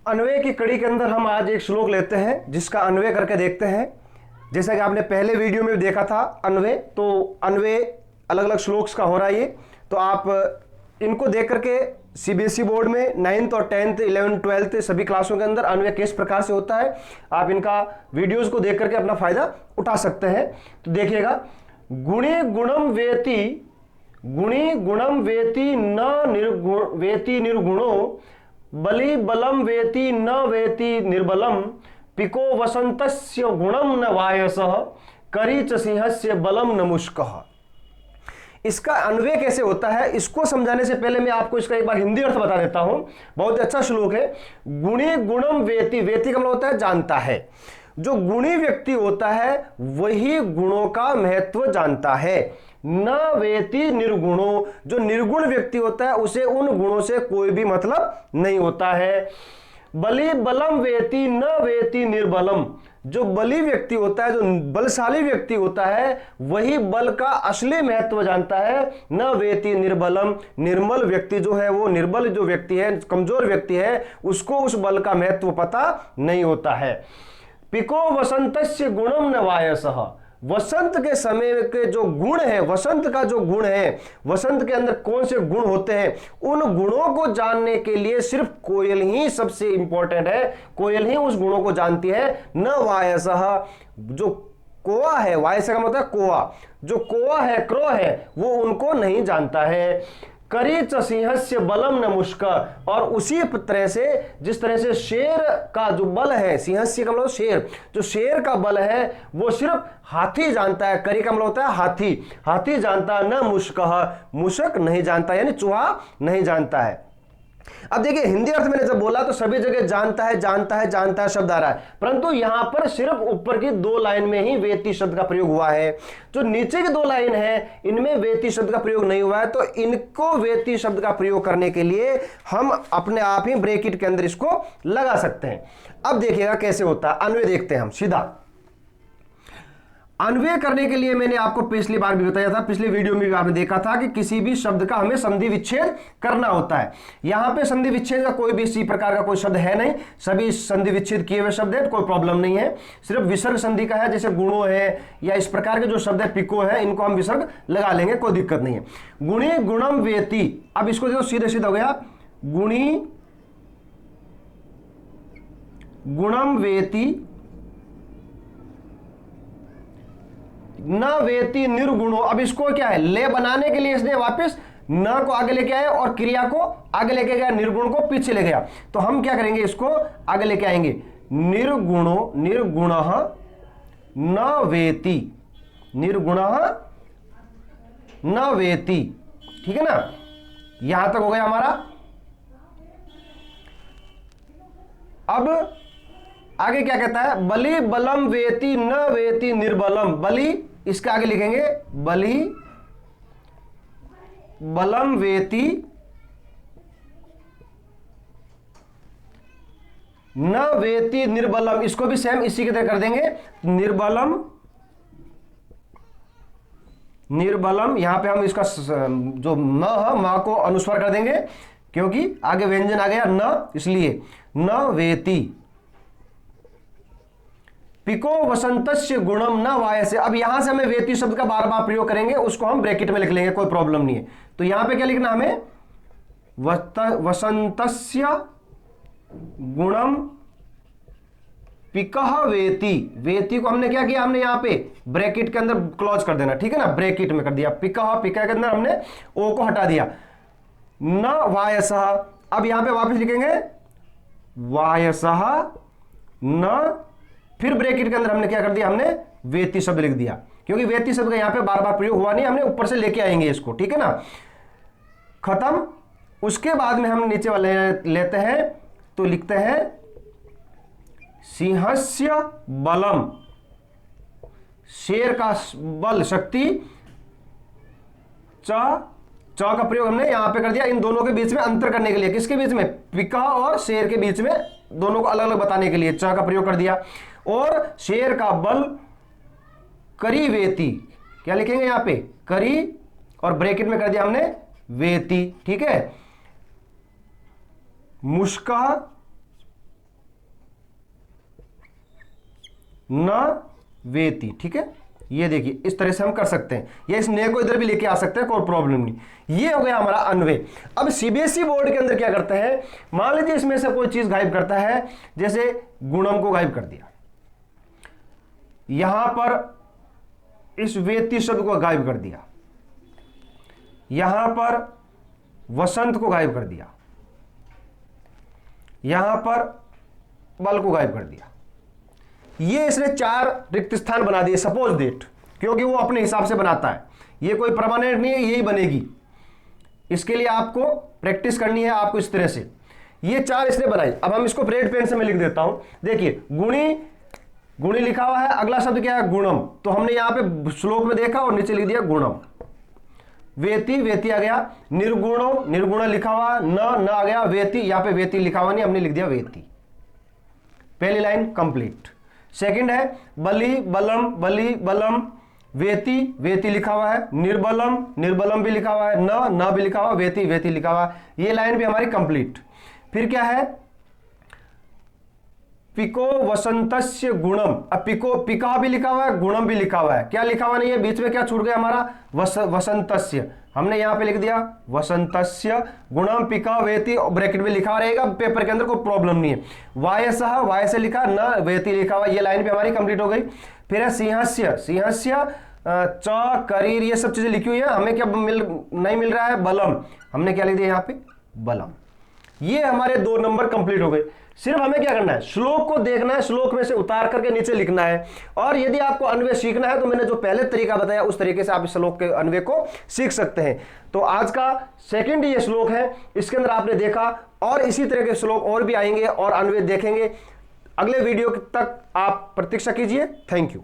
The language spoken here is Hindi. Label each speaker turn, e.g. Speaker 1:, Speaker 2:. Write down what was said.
Speaker 1: अन्वय की कड़ी के अंदर हम आज एक श्लोक लेते हैं जिसका अन्वय करके देखते हैं। जैसा कि आपने पहले वीडियो में भी देखा था अन्वय, तो अन्वय अलग अलग श्लोक्स का हो रहा है ये। तो आप इनको देख करके सीबीएसई बोर्ड में 9th और 10th 11th 12th सभी क्लासों के अंदर अन्वय किस प्रकार से होता है, आप इनका वीडियोस को देख करके अपना फायदा उठा सकते हैं। तो देखिएगा, गुणे गुणम वेति न वेति निर्गुणो, बलि बलम वेति न वेति निर्बलम, पिको वसंतस्य गुणम न वायसः, करीच सिंहस्य बलम न मुष्कः। इसका अन्वय कैसे होता है, इसको समझाने से पहले मैं आपको इसका एक बार हिंदी अर्थ बता देता हूं। बहुत अच्छा श्लोक है। गुणे गुणम वेति, वेति का मतलब होता है जानता है। जो गुणी व्यक्ति होता है वही गुणों का महत्व जानता है। न वेति निर्गुणो, जो निर्गुण व्यक्ति होता है उसे उन गुणों से कोई भी मतलब नहीं होता है। बलि बलम वेति न वेति निर्बलम, जो बली व्यक्ति होता है, जो बलशाली व्यक्ति होता है वही बल का असली महत्व जानता है। न वेति निर्बलम, निर्मल व्यक्ति जो है, वो निर्बल जो व्यक्ति है, कमजोर व्यक्ति है, उसको उस बल का महत्व पता नहीं होता है। पिको वसंतस्य गुणम न वायसः, वसंत के समय के जो गुण है, वसंत का जो गुण है, वसंत के अंदर कौन से गुण होते हैं, उन गुणों को जानने के लिए सिर्फ कोयल ही सबसे इंपॉर्टेंट है। कोयल ही उस गुणों को जानती है। न वायसः, जो कोआ है, वायस का मतलब है कोआ, जो कोआ है, क्रो है, वो उनको नहीं जानता है। करीच सिंहस्य बलम न मुष्क, और उसी तरह से जिस तरह से शेर का जो बल है, सिंहस्य का मतलब शेर, जो शेर का बल है वो सिर्फ हाथी जानता है। करी का मतलब होता है हाथी, हाथी जानता है। न मुष्कः, मुशक नहीं जानता, यानी चूहा नहीं जानता है। अब देखिए, हिंदी अर्थ मैंने जब बोला तो सभी जगह जानता है जानता है जानता है शब्द आ रहा है, परंतु यहां पर सिर्फ ऊपर की 2 लाइन में ही वेति शब्द का प्रयोग हुआ है। जो नीचे की 2 लाइन है इनमें वेति शब्द का प्रयोग नहीं हुआ है। तो इनको वेति शब्द का प्रयोग करने के लिए हम अपने आप ही ब्रैकेट के अंदर इसको लगा सकते हैं। अब देखिएगा कैसे होता है अन्वय, देखते हैं हम सीधा। अन्वय करने के लिए मैंने आपको पिछली बार भी बताया था, पिछले वीडियो में भी आपने देखा था कि किसी भी शब्द का हमें संधि विच्छेद करना होता है। यहां पे संधि विच्छेद का कोई भी इसी प्रकार का कोई शब्द है नहीं, सभी संधि विच्छेद किए हुए शब्द है, कोई प्रॉब्लम नहीं है। सिर्फ विसर्ग संधि का है, जैसे गुणों है या इस प्रकार के जो शब्द है, पिको है, इनको हम विसर्ग लगा लेंगे, कोई दिक्कत नहीं है। गुणी गुणम वेति, अब इसको देखो सीधे सीधा हो गया, गुणी गुणम वेति न वेति निर्गुणो। अब इसको क्या है, ले बनाने के लिए इसने वापस न को आगे लेके आया और क्रिया को आगे लेके गया, निर्गुण को पीछे ले गया। तो हम क्या करेंगे, इसको आगे लेके आएंगे, निर्गुणो निर्गुणः न वेति, निर्गुणः न वेति। ठीक है ना, यहां तक हो गया हमारा। अब आगे क्या कहता है, बलि बलम वेति न वेति निर्बलम। बलि, इसके आगे लिखेंगे बलि बलम वेति न वेति निर्बलम, इसको भी सेम इसी की तरह कर देंगे, निर्बलम निर्बलम। यहां पे हम इसका जो म है, मां को अनुस्वार कर देंगे क्योंकि आगे व्यंजन आ गया न, इसलिए न वेति। पिको वसंतस्य गुणम न वायसे। अब यहां से हमें वेति शब्द का बार बार प्रयोग करेंगे, उसको हम ब्रैकेट में लिख लेंगे, कोई प्रॉब्लम नहीं है। तो यहां पे क्या लिखना हमें, वसंतस्य गुणम पिकः वेति। वेति को हमने क्या किया, हमने यहां पे ब्रैकेट के अंदर क्लोज कर देना, ठीक है ना, ब्रैकेट में कर दिया। पिकः, पिकः के अंदर हमने ओ को हटा दिया। न वायसः, अब यहां पे वापस लिखेंगे वायसः न, फिर ब्रैकेट के अंदर हमने क्या कर दिया, हमने वेति शब्द लिख दिया, क्योंकि वेति शब्द का यहां पे बार बार प्रयोग हुआ नहीं, हमने ऊपर से लेके आएंगे इसको, ठीक है ना। खत्म। उसके बाद में हम नीचे वाले लेते हैं, तो लिखते हैं सिंहस्य बलम, शेर का बल शक्ति, च का प्रयोग हमने यहां पे कर दिया इन दोनों के बीच में अंतर करने के लिए। किसके बीच में, पिका और शेर के बीच में, दोनों को अलग अलग बताने के लिए च का प्रयोग कर दिया। और शेर का बल करी वेति, क्या लिखेंगे यहां पे, करी, और ब्रैकेट में कर दिया हमने वेति, ठीक है। मुष्का न वेति। ठीक है, ये देखिए इस तरह से हम कर सकते हैं, या इस ने को इधर भी लेके आ सकते हैं, कोई प्रॉब्लम नहीं। ये हो गया हमारा अन्वय। अब सीबीएसई बोर्ड के अंदर क्या करते हैं, मान लीजिए इसमें से कोई चीज गायब करता है, जैसे गुणम को गायब कर दिया, यहां पर इस वेति शब्द को गायब कर दिया, यहां पर वसंत को गायब कर दिया, यहां पर बल को गायब कर दिया। ये इसने 4 रिक्त स्थान बना दिए, सपोज डेट, क्योंकि वो अपने हिसाब से बनाता है, ये कोई परमानेंट नहीं है, यही बनेगी। इसके लिए आपको प्रैक्टिस करनी है, आपको इस तरह से ये 4 इसने बनाई। अब हम इसको रेड पेन से मैं लिख देता हूं। देखिए गुणी, गुणी लिखा हुआ है, अगला शब्द क्या है, गुणम, तो हमने यहां पे श्लोक में देखा और नीचे लिख दिया गुणम। वेति, वेति आ गया, निर्गुणो, निर्गुण लिखा हुआ, न आ गया, वेति, यहां पे वेति लिखा हुआ नहीं, हमने लिख दिया वेति। पहली लाइन कंप्लीट। सेकंड है बलि बलम, बलि बलम, वेति, वेति लिखा हुआ है, निर्बलम, निर्बलम भी लिखा हुआ है, न भी लिखा हुआ, वेति, वेति लिखा हुआ है। ये लाइन भी हमारी कंप्लीट। फिर क्या है, पिको वसंतस्य गुणम, अब पिको, पिका भी लिखा हुआ है, गुणम भी लिखा हुआ है, क्या लिखा हुआ नहीं है, बीच में क्या छूट गया हमारा, वसंतस्य, हमने यहां पे लिख दिया वसंतस्य गुणम पिका वेति, ब्रैकेट में लिखा रहेगा, पेपर के अंदर कोई प्रॉब्लम नहीं है। वायसः, वाय से लिखा, न वेति लिखा हुआ, ये लाइन भी हमारी कंप्लीट हो गई। फिर है सिंहस्य, सिंहस्य च करीर, ये सब चीजें लिखी हुई है, हमें क्या नहीं मिल रहा है, बलम, हमने क्या लिख दिया यहाँ पे, बलम। ये हमारे 2 नंबर कंप्लीट हो गए। सिर्फ हमें क्या करना है, श्लोक को देखना है, श्लोक में से उतार करके नीचे लिखना है। और यदि आपको अन्वय सीखना है तो मैंने जो पहले तरीका बताया उस तरीके से आप इस श्लोक के अन्वय को सीख सकते हैं। तो आज का सेकंड ये श्लोक है, इसके अंदर आपने देखा, और इसी तरह के श्लोक और भी आएंगे और अन्वय देखेंगे। अगले वीडियो तक आप प्रतीक्षा कीजिए। Thank you.